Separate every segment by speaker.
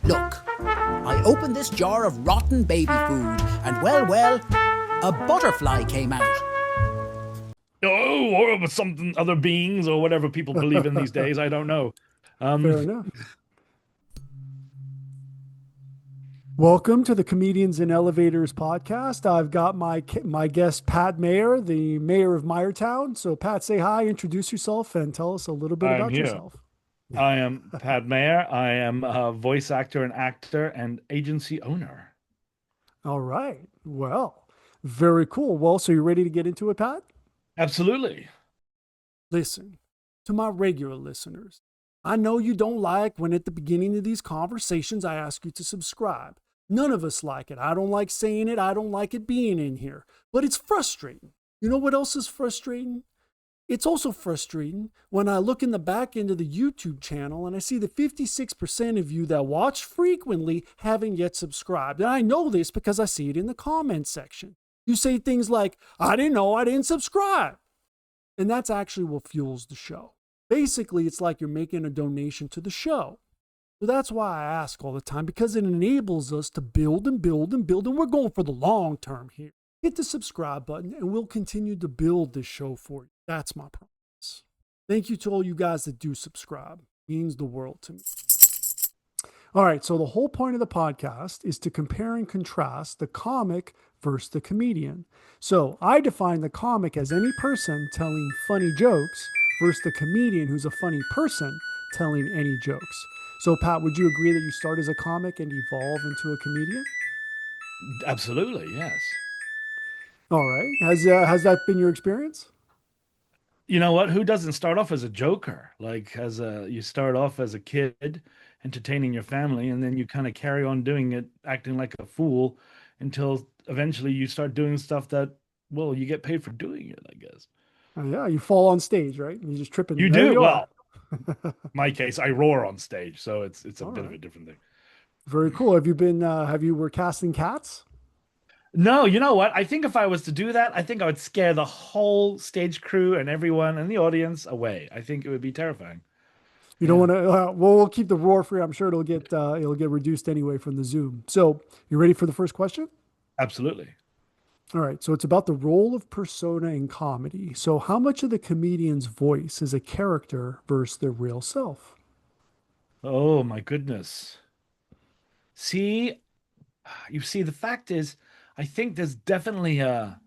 Speaker 1: Look, I opened this jar of rotten baby food, and well, a butterfly came out.
Speaker 2: Oh, or something, other beings, or whatever people believe in these days. I don't know. Um,
Speaker 3: Fair enough. Welcome to the Comedians in Elevators podcast. I've got my guest Pat Meyer, the mayor of Meyertown. So Pat, say hi, introduce yourself, and tell us a little bit
Speaker 2: I'm
Speaker 3: about
Speaker 2: here.
Speaker 3: yourself.
Speaker 2: I am Pat Meyer. I am a voice actor and actor and agency owner.
Speaker 3: All right. Well, very cool. Well, so you ready to get into it, Pat?
Speaker 2: Absolutely.
Speaker 3: Listen, to my regular listeners, I know you don't like when at the beginning of these conversations I ask you to subscribe. None of us like it. I don't like saying it. I don't like it being in here. But it's frustrating. You know what else is frustrating? It's also frustrating when I look in the back end of the YouTube channel and I see that 56% of you that watch frequently haven't yet subscribed. And I know this because I see it in the comment section. You say things like, I didn't know I didn't subscribe. And that's actually what fuels the show. Basically, it's like you're making a donation to the show. So that's why I ask all the time, because it enables us to build and build and build. And we're going for the long term here. Hit the subscribe button and we'll continue to build this show for you. That's my promise. Thank you to all you guys that do subscribe. It means the world to me. All right, so the whole point of the podcast is to compare and contrast the comic versus the comedian. So I define the comic as any person telling funny jokes versus the comedian who's a funny person telling any jokes. So Pat, would you agree that you start as a comic and evolve into a comedian?
Speaker 2: Absolutely. Yes.
Speaker 3: All right. Has that been your experience?
Speaker 2: You know what? Who doesn't start off as a joker? Like you start off as a kid entertaining your family, and then you kind of carry on doing it, acting like a fool until eventually you start doing stuff that, well, you get paid for doing it, I guess.
Speaker 3: Yeah, you fall on stage, right? You just trip
Speaker 2: You
Speaker 3: and there
Speaker 2: do.
Speaker 3: you are.
Speaker 2: Well, my case, I roar on stage, so it's a
Speaker 3: All
Speaker 2: bit of
Speaker 3: right.
Speaker 2: a different thing.
Speaker 3: Very cool. Have you were casting cats?
Speaker 2: No, you know what? I think if I was to do that, I think I would scare the whole stage crew and everyone in the audience away. I think it would be terrifying.
Speaker 3: You don't
Speaker 2: Yeah,
Speaker 3: want to, well, we'll keep the roar free. I'm sure it'll get reduced anyway from the Zoom. So you ready for the first question?
Speaker 2: absolutely.
Speaker 3: All right. So it's about the role of persona in comedy. So how much of the comedian's voice is a character versus their real self?
Speaker 2: Oh my goodness. See, you see, the fact is, I think there's definitely a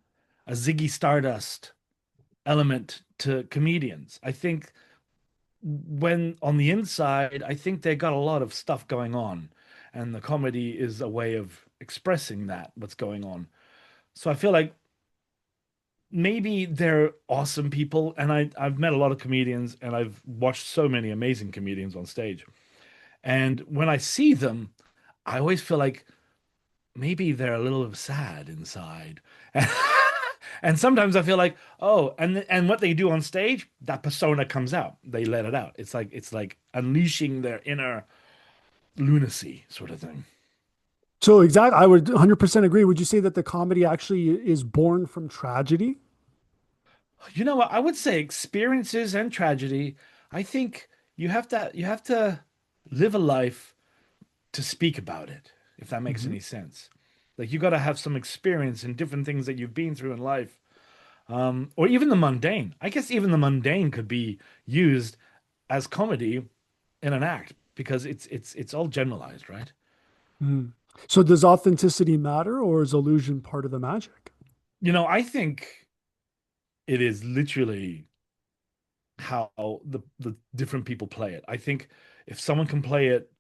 Speaker 2: Ziggy Stardust element to comedians. I think when on the inside, I think they got a lot of stuff going on, and the comedy is a way of expressing that, what's going on. So I feel like maybe they're awesome people, and I've met a lot of comedians, and I've watched so many amazing comedians on stage. And when I see them, I always feel like maybe they're a little sad inside. And sometimes I feel like, oh, and what they do on stage, that persona comes out. They let it out. It's like unleashing their inner lunacy sort of thing.
Speaker 3: So exactly, I would 100% agree. Would you say that the comedy actually is born from tragedy?
Speaker 2: You know what? I would say experiences and tragedy. I think you have to live a life to speak about it, if that makes
Speaker 3: Mhm.
Speaker 2: any sense. Like you got to have some experience in different things that you've been through in life, or even the mundane. I guess even the mundane could be used as comedy in an act because it's all generalized, right?
Speaker 3: Mhm. So does authenticity matter or is illusion part of the magic?
Speaker 2: I think it is literally how the different people play it. I think if someone can play it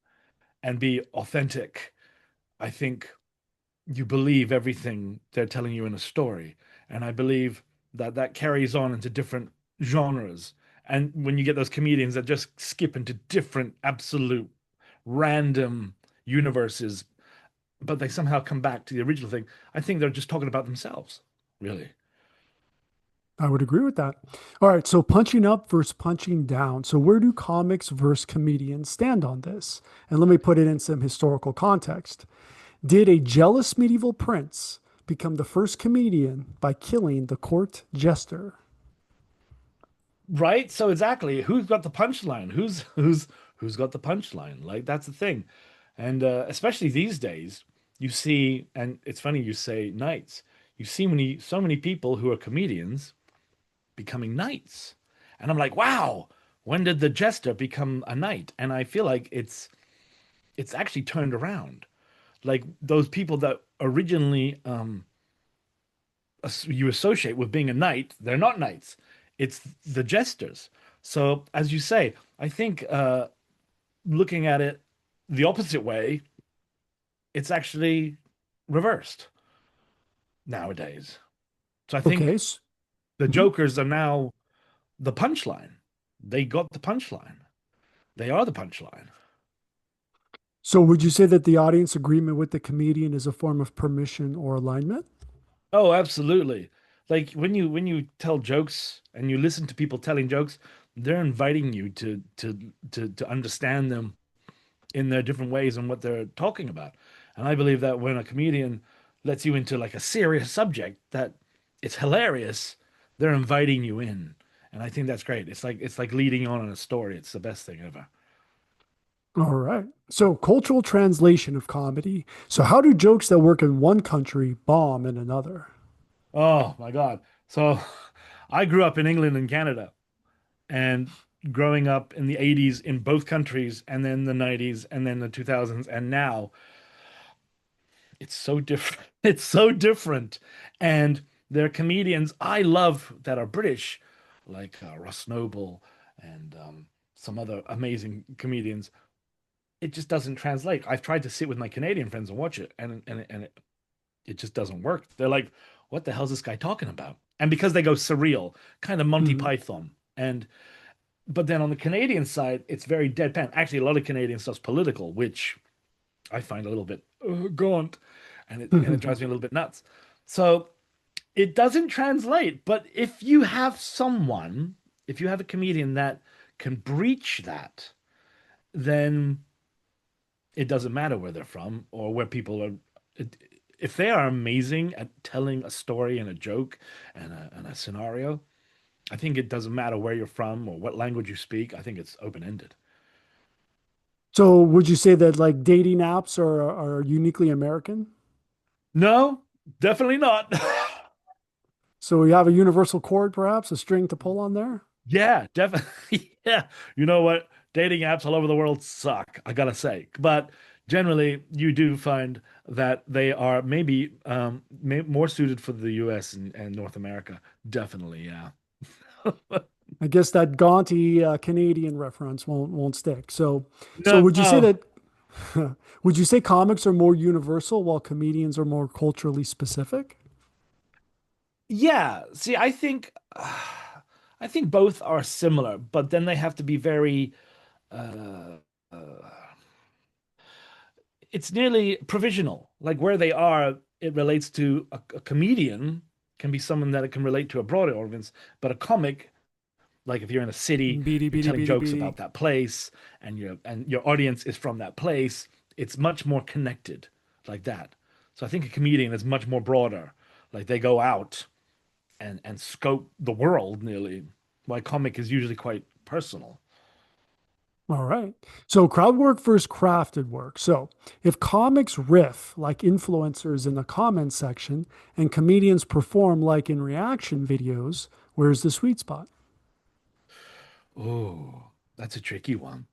Speaker 2: and be authentic, I think you believe everything they're telling you in a story. And I believe that that carries on into different genres. And when you get those comedians that just skip into different, absolute random universes, but they somehow come back to the original thing, I think they're just talking about themselves, really.
Speaker 3: I would agree with that. All right, so punching up versus punching down. So where do comics versus comedians stand on this? And let me put it in some historical context. Did a jealous medieval prince become the first comedian by killing the court jester?
Speaker 2: Right? So exactly, who's got the punchline? Who's got the punchline? Like that's the thing. And especially these days, you see, and it's funny you say knights. You see so many people who are comedians becoming knights. And I'm like, wow, when did the jester become a knight? And I feel like it's actually turned around. Like those people that originally you associate with being a knight, they're not knights. It's the jesters. So as you say, I think looking at it the opposite way, it's actually reversed nowadays. So I
Speaker 3: Okay.
Speaker 2: think the
Speaker 3: Mhm.
Speaker 2: jokers are now the punchline. They got the punchline. They are the punchline.
Speaker 3: So would you say that the audience agreement with the comedian is a form of permission or alignment?
Speaker 2: Oh, absolutely. Like when you tell jokes and you listen to people telling jokes, they're inviting you to understand them in their different ways and what they're talking about. And I believe that when a comedian lets you into like a serious subject that it's hilarious, they're inviting you in. And I think that's great. It's like leading on in a story. It's the best thing ever.
Speaker 3: All right. So cultural translation of comedy. So how do jokes that work in one country bomb in another?
Speaker 2: Oh my God. So I grew up in England and Canada and growing up in the 80s in both countries and then the 90s and then the 2000s and now it's so different. It's so different. And there are comedians I love that are British, like Ross Noble and some other amazing comedians. It just doesn't translate. I've tried to sit with my Canadian friends and watch it, and it just doesn't work. They're like, "What the hell is this guy talking about?" And because they go surreal, kind of Monty
Speaker 3: Mhm.
Speaker 2: Python, and but then on the Canadian side, it's very deadpan. Actually, a lot of Canadian stuff's political, which I find a little bit gaunt, and it drives me a little bit nuts. So it doesn't translate. But if you have a comedian that can breach that, then it doesn't matter where they're from or where people are. If they are amazing at telling a story and a joke and a scenario, I think it doesn't matter where you're from or what language you speak. I think it's open-ended.
Speaker 3: So would you say that like dating apps are uniquely American?
Speaker 2: No, definitely not.
Speaker 3: So we have a universal chord, perhaps, a string to pull on there?
Speaker 2: Yeah, definitely. Yeah. You know what? Dating apps all over the world suck, I gotta say. But generally, you do find that they are maybe more suited for the US and North America. Definitely, yeah.
Speaker 3: I guess that gaunty Canadian reference won't stick. So would you say
Speaker 2: No.
Speaker 3: that would you say comics are more universal while comedians are more culturally specific?
Speaker 2: Yeah. See, I think both are similar, but then they have to be very uh, uh, it's nearly provisional. Like where they are, it relates to a comedian can be someone that it can relate to a broader audience, but a comic, like if you're in a city,
Speaker 3: Beady,
Speaker 2: you're
Speaker 3: beady,
Speaker 2: telling
Speaker 3: beady,
Speaker 2: jokes
Speaker 3: beady.
Speaker 2: about that place, and your audience is from that place. It's much more connected like that. So I think a comedian is much more broader. Like they go out and scope the world nearly. While comic is usually quite personal.
Speaker 3: All right. So crowd work versus crafted work. So if comics riff like influencers in the comments section and comedians perform like in reaction videos, where's the sweet spot?
Speaker 2: Oh, that's a tricky one.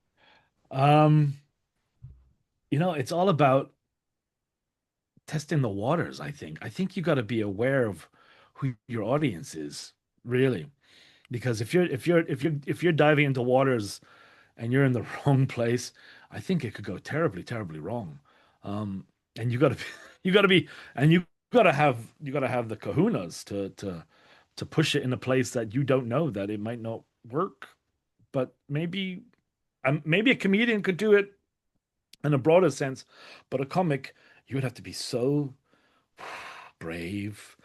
Speaker 2: Um, it's all about testing the waters, I think. I think you got to be aware of who your audience is, really. Because if you're diving into waters and you're in the wrong place, I think it could go terribly, terribly wrong. Um, and you got to be, you got to be, and you got to have the kahunas to push it in a place that you don't know that it might not work. But maybe a comedian could do it in a broader sense, but a comic, you would have to be so brave,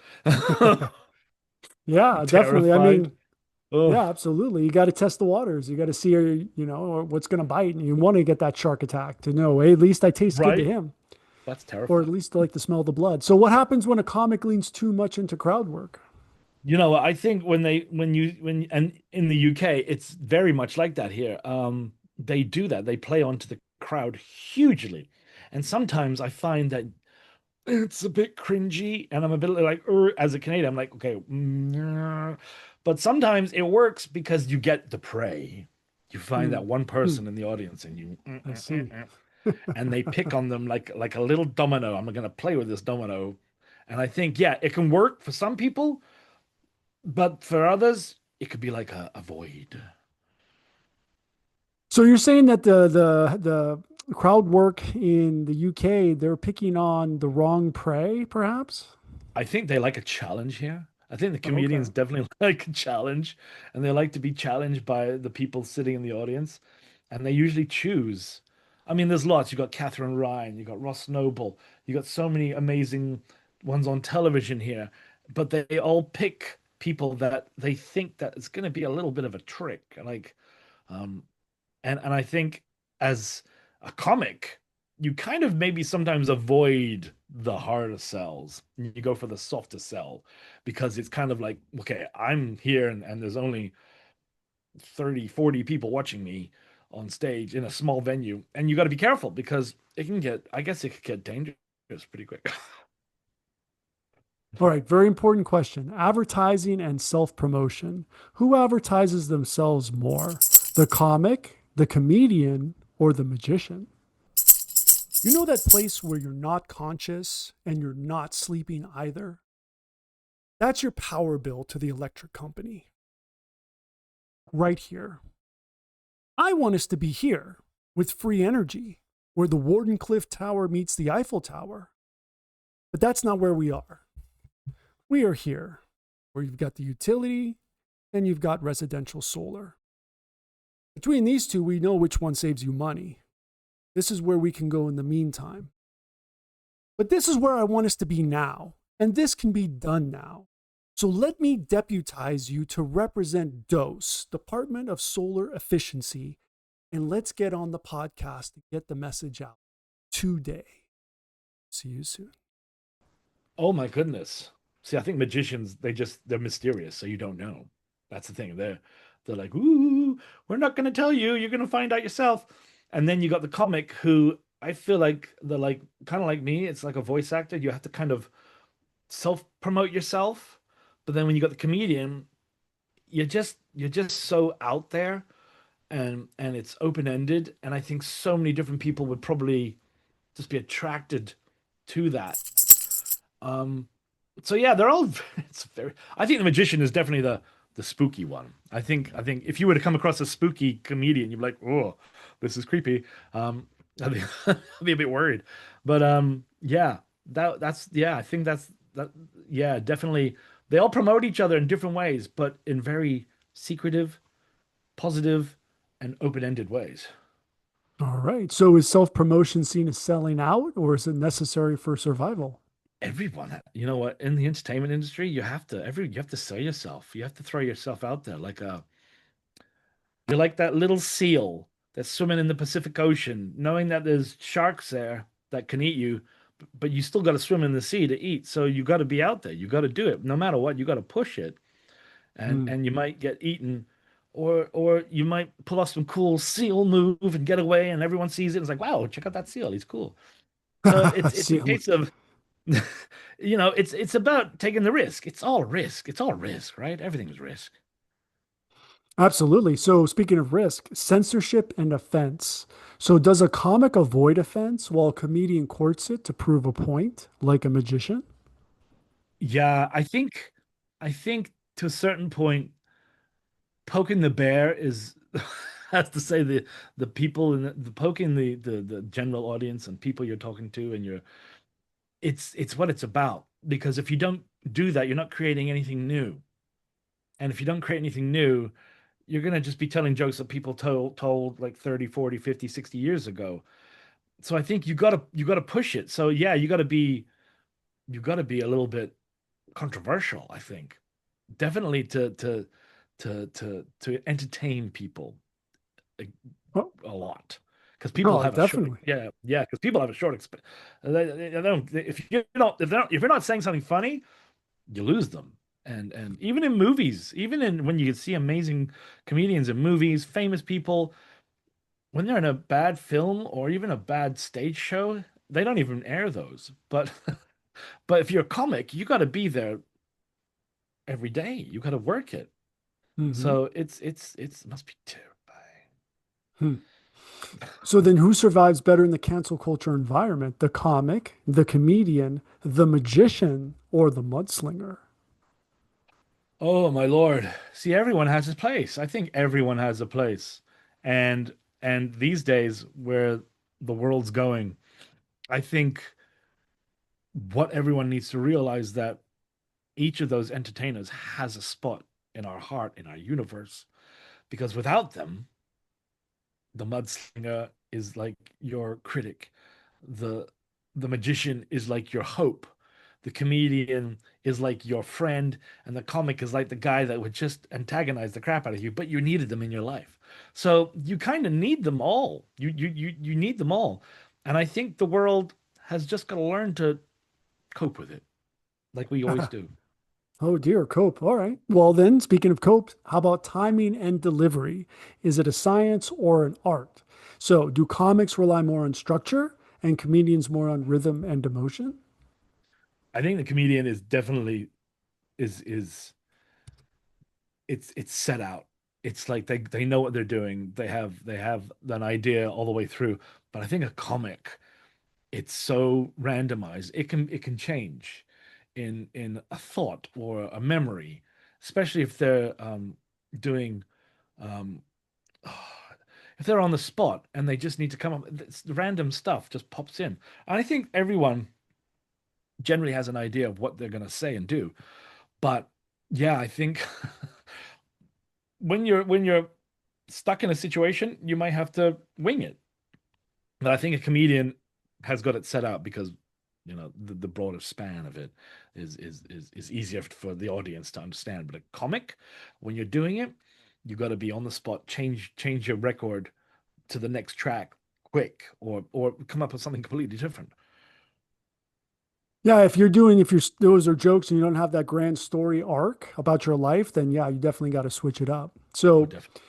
Speaker 3: Yeah, definitely. I
Speaker 2: terrified.
Speaker 3: mean,
Speaker 2: Oh,
Speaker 3: yeah, absolutely. You got to test the waters. You got to see, what's going to bite. And you want to get that shark attack to know, hey, at least I taste good to
Speaker 2: right.
Speaker 3: him,
Speaker 2: That's
Speaker 3: or at
Speaker 2: terrifying.
Speaker 3: least like to smell the blood. So what happens when a comic leans too much into crowd work?
Speaker 2: I think when and in the UK, it's very much like that here. They do that. They play onto the crowd hugely. And sometimes I find that it's a bit cringy, and I'm a bit like, as a Canadian, I'm like, okay, but sometimes it works because you get the prey. You find that
Speaker 3: Hmm.
Speaker 2: one
Speaker 3: Hmm.
Speaker 2: person in the audience, and
Speaker 3: I see.
Speaker 2: and they pick on them like a little domino. I'm gonna play with this domino, and I think, yeah, it can work for some people, but for others, it could be like a void.
Speaker 3: So you're saying that the crowd work in the UK, they're picking on the wrong prey, perhaps?
Speaker 2: I think they like a challenge here. I think the
Speaker 3: Okay.
Speaker 2: comedians definitely like a challenge, and they like to be challenged by the people sitting in the audience, and they usually choose. I mean, there's lots. You got Catherine Ryan, you got Ross Noble, you got so many amazing ones on television here, but they all pick people that they think that it's going to be a little bit of a trick, like, um, and I think as a comic, you kind of maybe sometimes avoid the harder sells. You go for the softer sell because it's kind of like, okay, I'm here and there's only 30, 40 people watching me on stage in a small venue. And you got to be careful because it can get, I guess it could get dangerous pretty quick.
Speaker 3: All right, very important question. Advertising and self-promotion. Who advertises themselves more? The comic, the comedian, or the magician? You know that place where you're not conscious and you're not sleeping either? That's your power bill to the electric company. Right here. I want us to be here with free energy, where the Wardenclyffe Tower meets the Eiffel Tower. But that's not where we are. We are here, where you've got the utility and you've got residential solar. Between these two, we know which one saves you money. This is where we can go in the meantime. But this is where I want us to be now, and this can be done now. So let me deputize you to represent DOSE, Department of Solar Efficiency, and let's get on the podcast and get the message out today. See you soon.
Speaker 2: Oh my goodness. See, I think magicians, they're mysterious, so you don't know. That's the thing. They're like, ooh, we're not gonna tell you, you're gonna find out yourself. And then you got the comic who I feel like they're like kind of like me. It's like a voice actor. You have to kind of self-promote yourself. But then when you got the comedian, you're just so out there and it's open-ended. And I think so many different people would probably just be attracted to that. Um, so yeah, they're all it's very I think the magician is definitely the spooky one. I think if you were to come across a spooky comedian, you'd be like, "Oh, this is creepy." I'd be, I'd be a bit worried. But yeah, that's yeah, I think that yeah, definitely they all promote each other in different ways, but in very secretive, positive, and open-ended ways.
Speaker 3: All right. So is self promotion seen as selling out or is it necessary for survival?
Speaker 2: Everyone, you know what, in the entertainment industry, you have to sell yourself. You have to throw yourself out there like a you're like that little seal that's swimming in the Pacific Ocean, knowing that there's sharks there that can eat you, but you still got to swim in the sea to eat. So you got to be out there. You got to do it. No matter what, you got to push it. And
Speaker 3: Hmm.
Speaker 2: and you might get eaten, or you might pull off some cool seal move and get away, and everyone sees it and it's like, wow, check out that seal. He's cool. So it's a
Speaker 3: See,
Speaker 2: case of it's about taking the risk. It's all risk. It's all risk, right? Everything's risk.
Speaker 3: absolutely. So, speaking of risk, censorship and offense. So, does a comic avoid offense while a comedian courts it to prove a point, like a magician?
Speaker 2: Yeah, I think to a certain point, poking the bear is has to say the people in the poking the general audience and people you're talking to and it's what it's about. Because if you don't do that, you're not creating anything new. And if you don't create anything new, you're gonna just be telling jokes that people told like 30, 40, 50, 60 years ago. So I think you gotta push it. So yeah, you gotta be a little bit controversial, I think. Definitely to entertain people a,
Speaker 3: Oh,
Speaker 2: a lot. Because people
Speaker 3: oh,
Speaker 2: have a short,
Speaker 3: definitely.
Speaker 2: yeah, because people have a short they don't if you're not saying something funny, you lose them. And even in movies, even in when you see amazing comedians in movies, famous people, when they're in a bad film or even a bad stage show, they don't even air those. But but if you're a comic, you got to be there every day. You got to work it.
Speaker 3: Hmm.
Speaker 2: So it must be terrifying.
Speaker 3: Hmm. So then who survives better in the cancel culture environment? The comic, the comedian, the magician, or the mudslinger?
Speaker 2: Oh my Lord. See, everyone has his place. I think everyone has a place. And and these days where the world's going, I think what everyone needs to realize that each of those entertainers has a spot in our heart, in our universe, because without them, the mudslinger is like your critic. The the magician is like your hope. The comedian is like your friend, and the comic is like the guy that would just antagonize the crap out of you, but you needed them in your life. So you kind of need them all. You need them all. And I think the world has just got to learn to cope with it, like we always do.
Speaker 3: Oh dear, cope. All right. Well, then, speaking of cope, how about timing and delivery? Is it a science or an art? So, do comics rely more on structure and comedians more on rhythm and emotion?
Speaker 2: I think the comedian is definitely is it's set out. It's like they know what they're doing. They have an idea all the way through. But I think a comic, it's so randomized. It can change in a thought or a memory, especially if they're doing um if they're on the spot and they just need to come up, random stuff just pops in. And I think everyone generally has an idea of what they're going to say and do. But yeah, I think when you're stuck in a situation, you might have to wing it. But I think a comedian has got it set out because the broader span of it is easier for the audience to understand. But a comic, when you're doing it, you got to be on the spot, change your record to the next track quick, or come up with something completely different.
Speaker 3: Yeah, if you're those are jokes and you don't have that grand story arc about your life, then yeah, you definitely got to switch it up.
Speaker 2: Oh,
Speaker 3: So,
Speaker 2: definitely.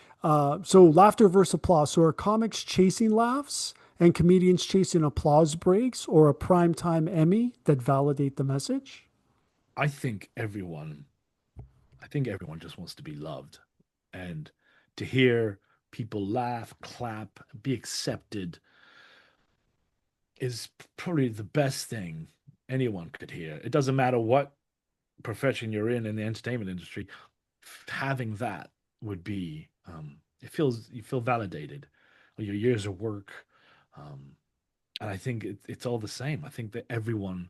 Speaker 3: so laughter versus applause. So, are comics chasing laughs and comedians chasing applause breaks, or a primetime Emmy that validate the message?
Speaker 2: I think everyone I think everyone just wants to be loved and to hear people laugh, clap, be accepted is probably the best thing anyone could hear. It doesn't matter what profession you're in the entertainment industry, having that would be it feels you feel validated, your years of work, um, and I think it's all the same. I think that everyone,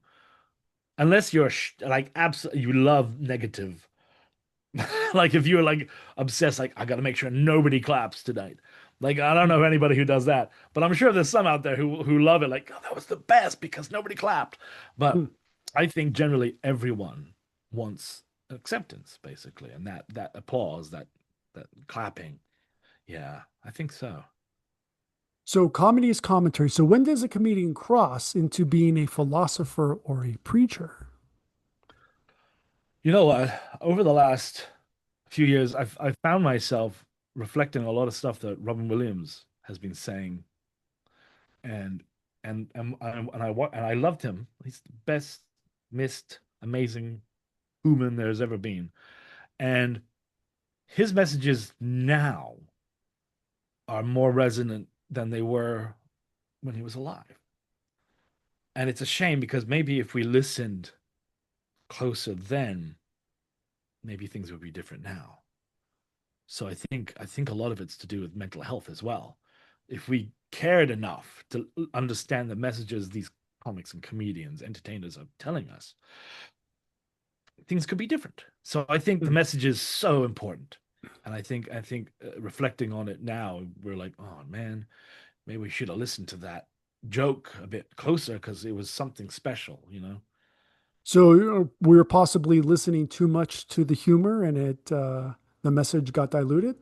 Speaker 2: unless you're like absolutely you love negative. Like if you're like obsessed, like I got to make sure nobody claps tonight. Like I don't know anybody who does that, but I'm sure there's some out there who love it. Like, oh, that was the best because nobody clapped. But
Speaker 3: Hmm.
Speaker 2: I think generally everyone wants acceptance, basically, and that applause, that clapping. Yeah, I think so.
Speaker 3: So, comedy is commentary. So, when does a comedian cross into being a philosopher or a preacher?
Speaker 2: You know what? Over the last few years, I've found myself reflecting on a lot of stuff that Robin Williams has been saying and and I loved him. He's the best missed amazing human there's ever been. And his messages now are more resonant than they were when he was alive. And it's a shame because maybe if we listened closer then, maybe things would be different now. So I think a lot of it's to do with mental health as well. If we cared enough to understand the messages these comics and comedians, entertainers are telling us, things could be different. So I think the
Speaker 3: Hmm.
Speaker 2: message is so important. And I think reflecting on it now, we're like, oh man, maybe we should have listened to that joke a bit closer because it was something special.
Speaker 3: So, we're possibly listening too much to the humor and the message got diluted.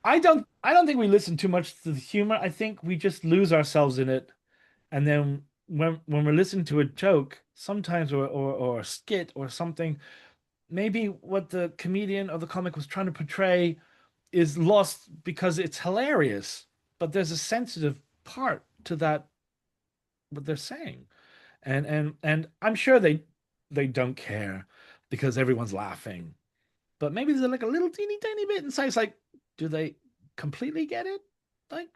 Speaker 2: I don't think we listen too much to the humor. I think we just lose ourselves in it. And then when we're listening to a joke, sometimes or a skit or something, maybe what the comedian or the comic was trying to portray is lost because it's hilarious, but there's a sensitive part to that what they're saying. And I'm sure they don't care because everyone's laughing. But maybe there's like a little teeny tiny bit inside. It's like, do they completely get it? Like,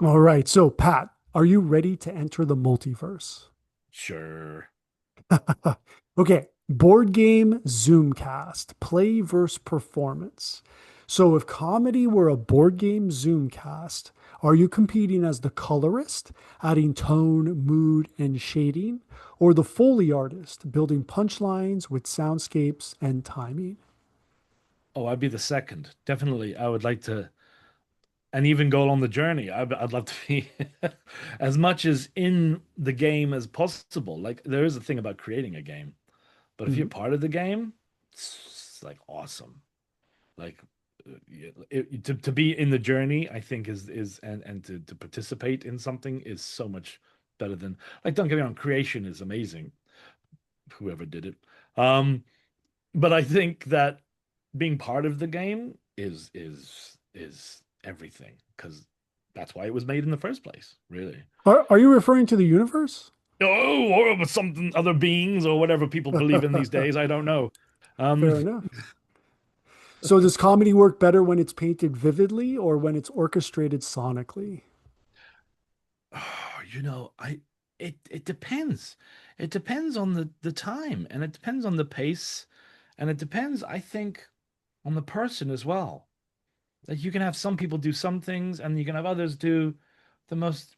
Speaker 3: All right. So, Pat, are you ready to enter the multiverse?
Speaker 2: sure.
Speaker 3: Okay. Board game Zoomcast, play versus performance. So, if comedy were a board game Zoomcast, are you competing as the colorist, adding tone, mood, and shading, or the Foley artist, building punchlines with soundscapes and timing?
Speaker 2: Oh, I'd be the second. Definitely. I would like to, and even go on the journey. I'd love to be as much as in the game as possible. Like, there is a thing about creating a game, but if you're
Speaker 3: Mhm.
Speaker 2: part of the game, it's like awesome. Like, to be in the journey, I think is and to participate in something is so much better than, like, don't get me wrong, creation is amazing, whoever did it. Um, but I think that being part of the game is everything, because that's why it was made in the first place, really.
Speaker 3: Are you referring to the universe?
Speaker 2: Oh, or something, other beings or whatever people believe in these days. I don't know. Um,
Speaker 3: Fair enough. So does comedy work better when it's painted vividly or when it's orchestrated sonically?
Speaker 2: I it depends. It depends on the time, and it depends on the pace, and it depends, I think, on the person as well. Like, you can have some people do some things, and you can have others do the most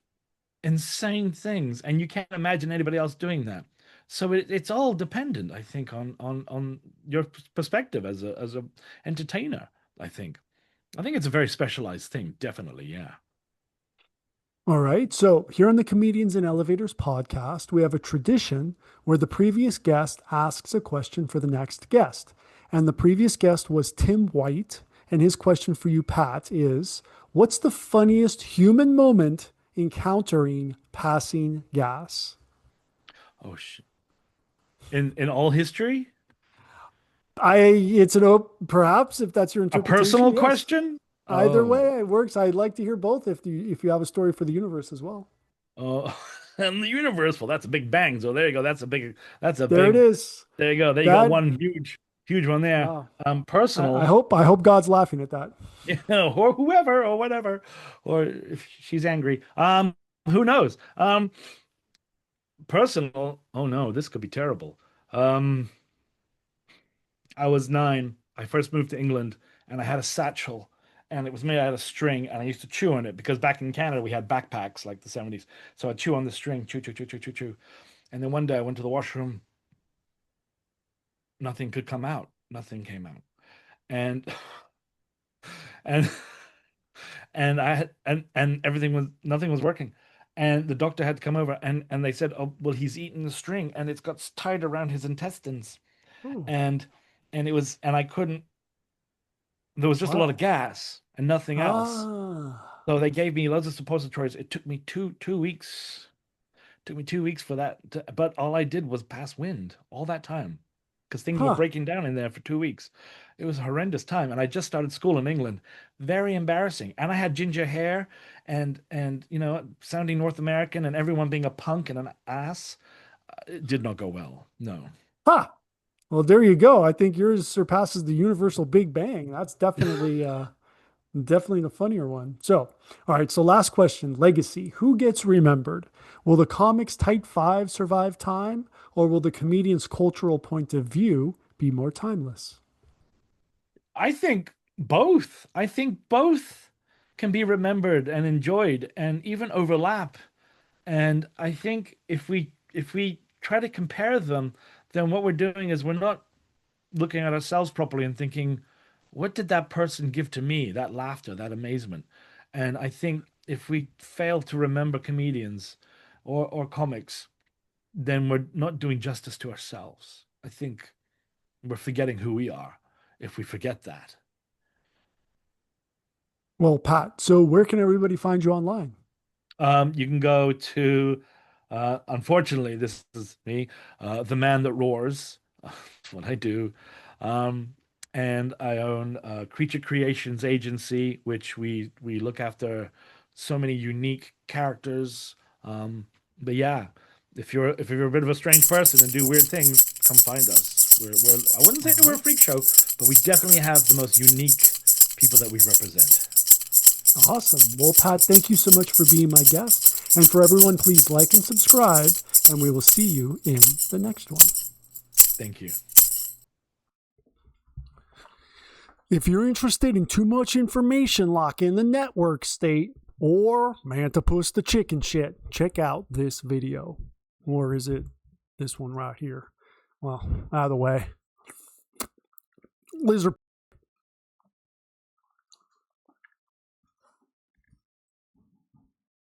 Speaker 2: insane things, and you can't imagine anybody else doing that. So it's all dependent, I think, on your perspective as a entertainer, I think. I think it's a very specialized thing, definitely, yeah.
Speaker 3: All right. So here on the Comedians in Elevators podcast, we have a tradition where the previous guest asks a question for the next guest. And the previous guest was Tim White. And his question for you, Pat, is what's the funniest human moment encountering passing gas?
Speaker 2: Oh, in all history?
Speaker 3: It's perhaps if that's your
Speaker 2: A
Speaker 3: interpretation,
Speaker 2: personal
Speaker 3: yes.
Speaker 2: question?
Speaker 3: Either
Speaker 2: Oh,
Speaker 3: way, it works. I'd like to hear both if you have a story for the universe as well.
Speaker 2: oh, and the universe. Well, that's a big bang. So there you go. That's a
Speaker 3: There it
Speaker 2: big,
Speaker 3: is.
Speaker 2: there you go. There you go.
Speaker 3: That
Speaker 2: One huge one there.
Speaker 3: wow. I
Speaker 2: Personal,
Speaker 3: hope I hope God's laughing at that.
Speaker 2: or whoever, or whatever, or if she's angry. Who knows? Personal. Oh no, this could be terrible. Um, I was 9. I first moved to England, and I had a satchel, and it was made out of string, and I used to chew on it because back in Canada we had backpacks like the 70s. So I'd chew on the string, chew, chew, chew, chew, chew, chew. And then one day I went to the washroom, nothing could come out. Nothing came out. And and and I had and everything was nothing was working. And the doctor had to come over, and they said, "Oh, well, he's eaten the string and it's got tied around his intestines."
Speaker 3: Oh,
Speaker 2: And and I couldn't, there was just a lot of
Speaker 3: wow.
Speaker 2: gas and nothing else.
Speaker 3: Ah.
Speaker 2: So they gave me loads of suppositories. It took me two weeks. Took me 2 weeks for that, but all I did was pass wind all that time because things were
Speaker 3: Huh.
Speaker 2: breaking down in there for 2 weeks. It was a horrendous time, and I just started school in England. Very embarrassing. And I had ginger hair, and sounding North American, and everyone being a punk and an ass. It did not go well. No.
Speaker 3: Huh. Well, there you go. I think yours surpasses the universal Big Bang. That's definitely the funnier one. So, all right. So, last question: legacy. Who gets remembered? Will the comics Tight Five survive time, or will the comedian's cultural point of view be more timeless?
Speaker 2: I think both. I think both can be remembered and enjoyed and even overlap. And I think if we try to compare them, then what we're doing is we're not looking at ourselves properly and thinking, what did that person give to me? That laughter, that amazement. And I think if we fail to remember comedians or comics, then we're not doing justice to ourselves. I think we're forgetting who we are if we forget that.
Speaker 3: Well, Pat. So, where can everybody find you online?
Speaker 2: You can go to, unfortunately, this is me, The Man That Roars. That's what I do. Um, and I own Creature Creations Agency, which we look after so many unique characters. But yeah, if you're a bit of a strange person and do weird things, come find us. We're I wouldn't say we're a freak show, but we definitely have the most unique people that we represent.
Speaker 3: Awesome. Well, Pat, thank you so much for being my guest. And for everyone, please like and subscribe, and we will see you in the next one.
Speaker 2: Thank you.
Speaker 3: If you're interested in too much information like in the network state or Mantipus the chicken shit, check out this video. Or is it this one right here? Well, either way. Lizard